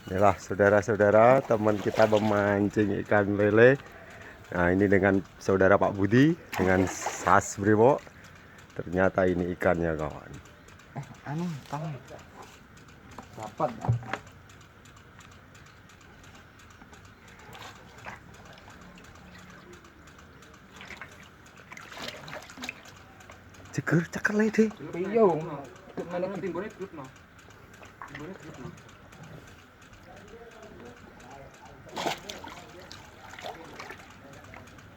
Inilah saudara-saudara, teman kita memancing ikan lele. Nah, ini dengan saudara Pak Budi dengan sas brimo. Ternyata ini ikannya, kawan. Anu, tahu. Dapat. Ceker, cakar lele. Iya, mana timbulnya grup no. Timbulnya grup no.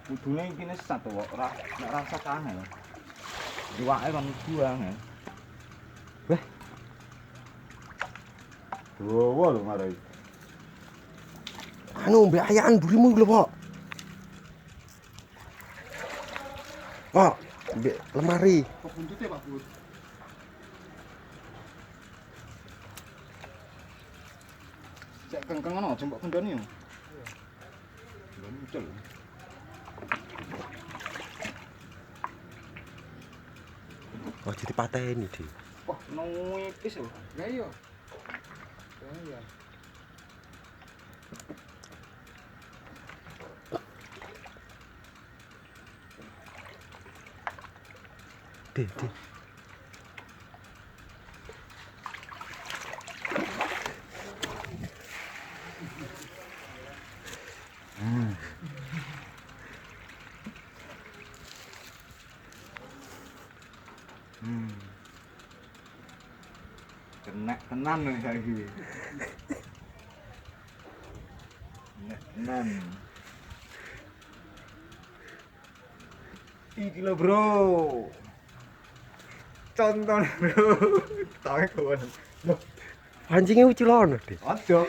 Kudune iki nek satu kok ora nek rasa kangen lho. Iwake kon buang ya. Weh. Dawa lho marai. Anu, mbek ayaan burimu lho, Pak. Pak, mbek lemari. Kok buntute Pak Bud? Cek kengkeng ono jembok kendoni yo. Muncul. Oh, jadi pateni, Dik. Wah, nipis lho. Lah iya. Ya iya. Dik. Kena tenan nih saiki. Kena tenan. Iki lho, Bro. Contoh, Bro. Tahu kawan. Pancingnya ucilono, Dik. Aja.